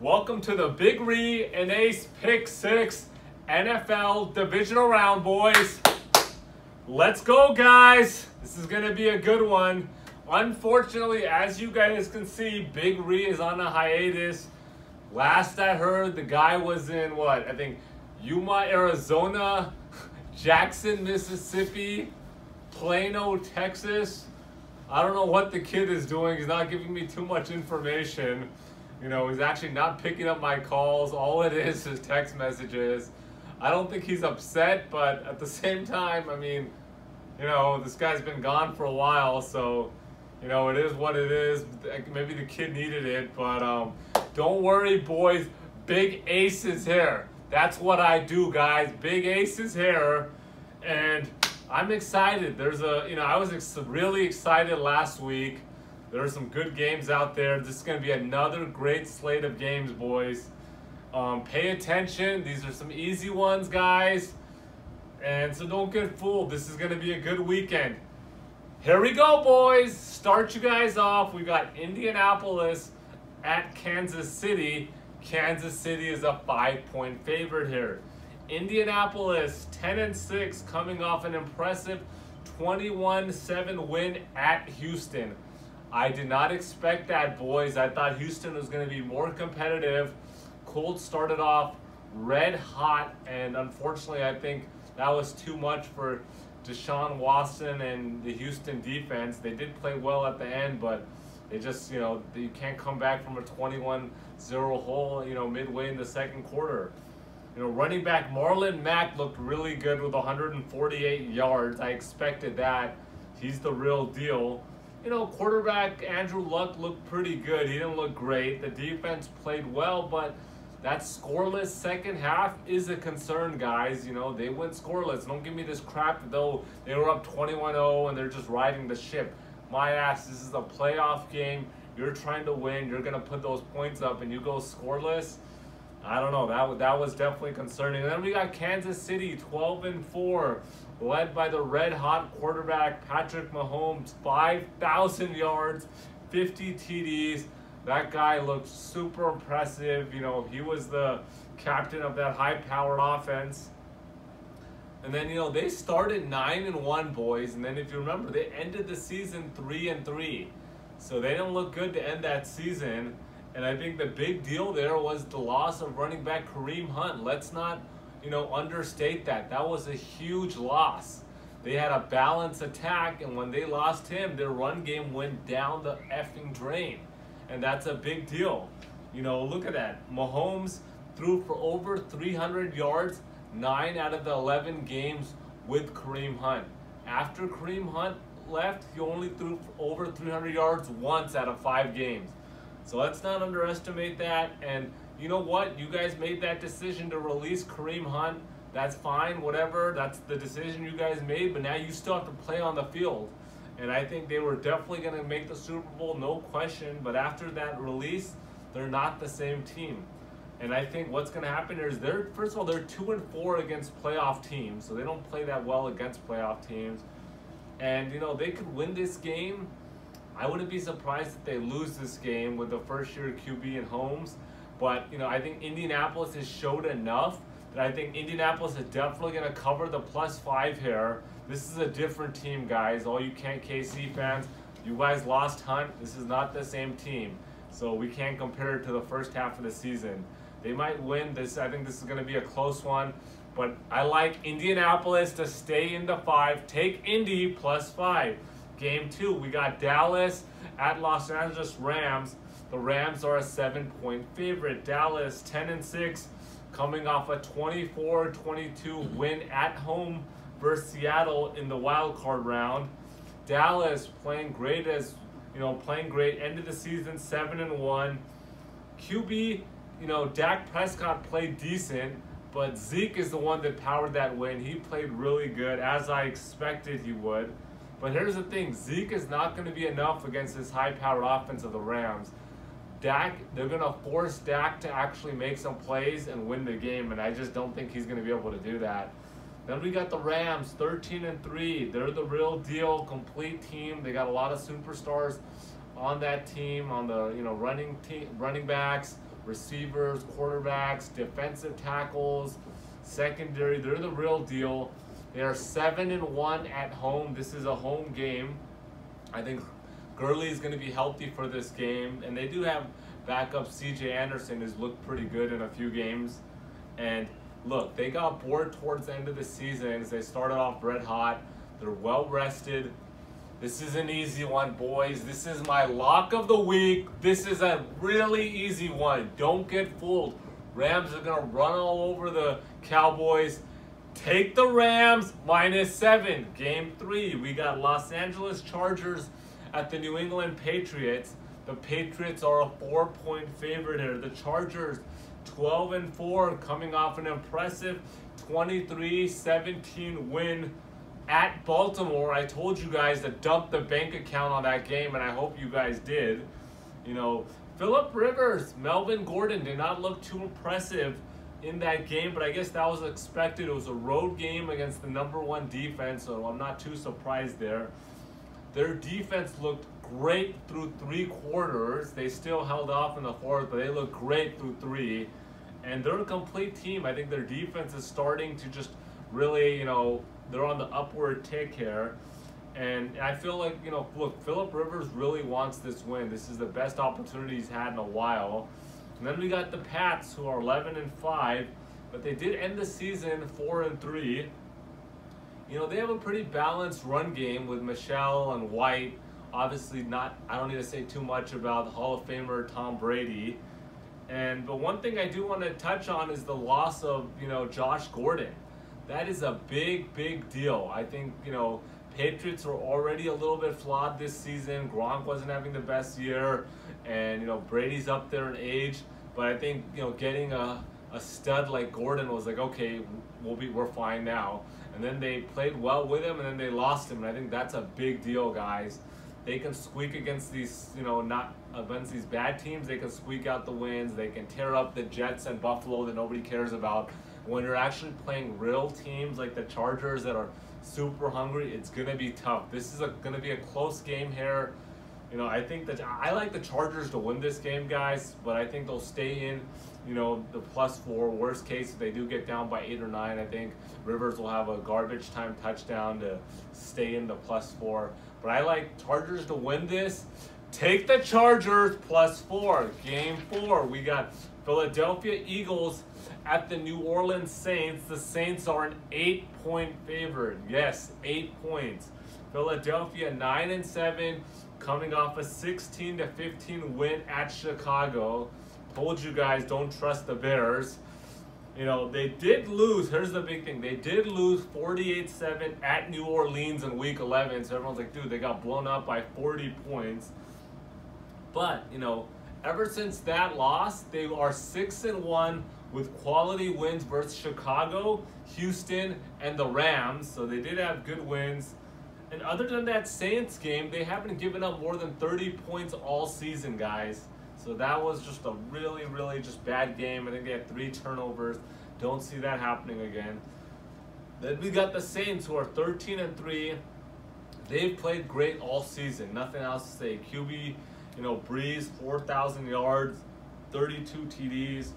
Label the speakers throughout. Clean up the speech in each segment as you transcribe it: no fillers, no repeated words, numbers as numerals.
Speaker 1: Welcome to the Big Ree and Ace Pick 6 NFL Divisional Round, boys. Let's go, guys. This is going to be a good one. Unfortunately, as you guys can see, Big Ree is on a hiatus. Last I heard, the guy was in, I think Yuma, Arizona, Jackson, Mississippi, Plano, Texas. I don't know what the kid is doing. He's not giving me too much information. He's actually not picking up my calls. All it is text messages. I don't think he's upset, but at the same time, this guy's been gone for a while, so, it is what it is. Maybe the kid needed it, but don't worry, boys. Big Ace is here. That's what I do, guys. Big Ace is here, and I'm excited. I was really excited last week. There are some good games out there. This is going to be another great slate of games, boys. Pay attention. These are some easy ones, guys. And so don't get fooled. This is going to be a good weekend. Here we go, boys. Start you guys off. We got Indianapolis at Kansas City. Kansas City is a 5-point favorite here. Indianapolis 10-6, coming off an impressive 21-7 win at Houston. I did not expect that, boys. I thought Houston was going to be more competitive. Colts started off red hot, and unfortunately, I think that was too much for Deshaun Watson and the Houston defense. They did play well at the end, but they just, you can't come back from a 21-0 hole, midway in the second quarter. Running back Marlon Mack looked really good with 148 yards. I expected that. He's the real deal. Quarterback Andrew Luck looked pretty good. He didn't look great. The defense played well, but that scoreless second half is a concern, guys. They went scoreless. Don't give me this crap, though. They were up 21-0, and they're just riding the ship. My ass, this is a playoff game. You're trying to win. You're going to put those points up, and you go scoreless. I don't know. That was definitely concerning. And then we got Kansas City 12-4, led by the red-hot quarterback Patrick Mahomes, 5,000 yards, 50 TDs. That guy looked super impressive. He was the captain of that high-powered offense. And then, they started 9-1, boys. And then if you remember, they ended the season 3-3. So they didn't look good to end that season. And I think the big deal there was the loss of running back Kareem Hunt. Let's not, understate that. That was a huge loss. They had a balanced attack, and when they lost him, their run game went down the effing drain. And that's a big deal. Look at that. Mahomes threw for over 300 yards, 9 out of the 11 games with Kareem Hunt. After Kareem Hunt left, he only threw for over 300 yards once out of 5 games. So let's not underestimate that. And you know what? You guys made that decision to release Kareem Hunt. That's fine, whatever. That's the decision you guys made. But now you still have to play on the field. And I think they were definitely going to make the Super Bowl, no question. But after that release, they're not the same team. And I think what's going to happen here is first of all, they're 2-4 against playoff teams. So they don't play that well against playoff teams. And, they could win this game. I wouldn't be surprised if they lose this game with the first-year QB in Holmes. But, I think Indianapolis has showed enough that I think Indianapolis is definitely going to cover the +5 here. This is a different team, guys. All you KC fans, you guys lost Hunt. This is not the same team. So we can't compare it to the first half of the season. They might win this. I think this is going to be a close one. But I like Indianapolis to stay in the 5. Take Indy +5. Game 2, we got Dallas at Los Angeles Rams. The Rams are a 7-point favorite. Dallas 10-6, coming off a 24-22 win at home versus Seattle in the wild card round. Dallas playing great ended the season 7-1. QB, Dak Prescott played decent, but Zeke is the one that powered that win. He played really good, as I expected he would. But here's the thing, Zeke is not going to be enough against this high-powered offense of the Rams. They're going to force Dak to actually make some plays and win the game, and I just don't think he's going to be able to do that. Then we got the Rams, 13-3. They're the real deal, complete team. They got a lot of superstars on that team, on the running backs. receivers, quarterbacks, defensive tackles, secondary. They're the real deal. They are 7-1 at home. This is a home game. I think Gurley is going to be healthy for this game, and they do have backup C.J. Anderson, who's looked pretty good in a few games. And look, they got bored towards the end of the season. They started off red hot. They're well rested. This is an easy one, boys. This is my lock of the week. This is a really easy one. Don't get fooled. Rams are going to run all over the Cowboys. Take the Rams -7. Game 3. We got Los Angeles Chargers at the New England Patriots. The Patriots are a 4-point favorite here. The Chargers 12-4, coming off an impressive 23-17 win at Baltimore. I told you guys to dump the bank account on that game, and I hope you guys did. You know, Phillip Rivers, Melvin Gordon did not look too impressive in that game, but I guess that was expected. It was a road game against the #1 defense, so I'm not too surprised there. Their defense looked great through 3 quarters. They still held off in the 4th, but they looked great through 3. And they're a complete team. I think their defense is starting to just really, you know, they're on the upward tick here. And I feel like, you know, look, Phillip Rivers really wants this win. This is the best opportunity he's had in a while. And then we got the Pats, who are 11-5, but they did end the season 4-3. You know, they have a pretty balanced run game with Michelle and White. Obviously not, I don't need to say too much about the Hall of Famer Tom Brady. But one thing I do want to touch on is the loss of, you know, Josh Gordon. That is a big, big deal. I think, you know, Patriots were already a little bit flawed this season. Gronk wasn't having the best year, and, you know, Brady's up there in age. But I think, you know, getting a stud like Gordon was like, okay, we're fine now. And then they played well with him, and then they lost him. And I think that's a big deal, guys. They can squeak against these, you know, not against these bad teams. They can squeak out the wins. They can tear up the Jets and Buffalo that nobody cares about. When you're actually playing real teams like the Chargers that are super hungry, it's going to be tough. This is going to be a close game here. You know, I think that I like the Chargers to win this game, guys, but I think they'll stay in, you know, the +4. Worst case, if they do get down by 8 or 9, I think Rivers will have a garbage time touchdown to stay in the +4. But I like Chargers to win this. Take the Chargers +4. Game 4, we got Philadelphia Eagles at the New Orleans Saints. The Saints are an 8-point favorite. Yes, 8 points. Philadelphia 9-7, coming off a 16-15 win at Chicago. Told you guys, don't trust the Bears. You know, they did lose. Here's the big thing. They did lose 48-7 at New Orleans in Week 11. So everyone's like, dude, they got blown up by 40 points. But, you know, ever since that loss, they are 6-1 with quality wins versus Chicago, Houston, and the Rams. So they did have good wins. And other than that Saints game, they haven't given up more than 30 points all season, guys. So that was just a really, really just bad game. I think they had 3 turnovers. Don't see that happening again. Then we got the Saints, who are 13-3. They've played great all season. Nothing else to say. QB, you know, Breeze, 4,000 yards, 32 TDs,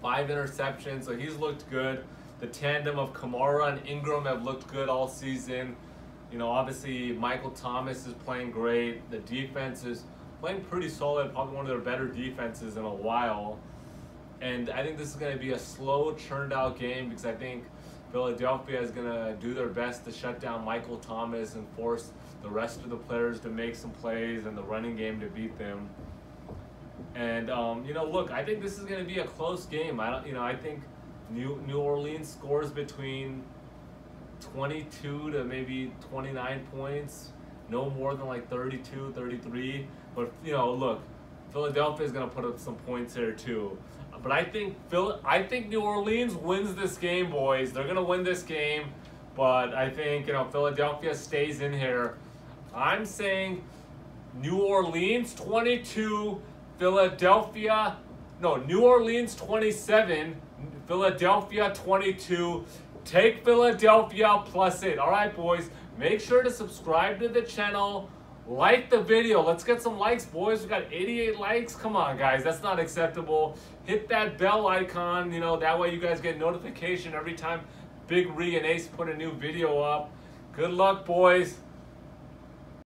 Speaker 1: 5 interceptions. So he's looked good. The tandem of Kamara and Ingram have looked good all season. You know, obviously Michael Thomas is playing great. The defense is playing pretty solid, probably one of their better defenses in a while. And I think this is going to be a slow, churned out game because I think Philadelphia is going to do their best to shut down Michael Thomas and force the rest of the players to make some plays and the running game to beat them. And, you know, look, I think this is going to be a close game. I think New Orleans scores between 22 to maybe 29 points, no more than like 32, 33. But, you know, look, Philadelphia is going to put up some points here too. But I think New Orleans wins this game, boys. They're going to win this game. But I think, you know, Philadelphia stays in here. I'm saying New Orleans 22, New Orleans 27, Philadelphia 22. Take Philadelphia +8. All right, boys. Make sure to subscribe to the channel, Like the video. Let's get some likes, boys. We got 88 likes. Come on, guys. That's not acceptable. Hit that bell icon. You know, that way you guys get notification every time Big Ree and Ace put a new video up. Good luck, boys.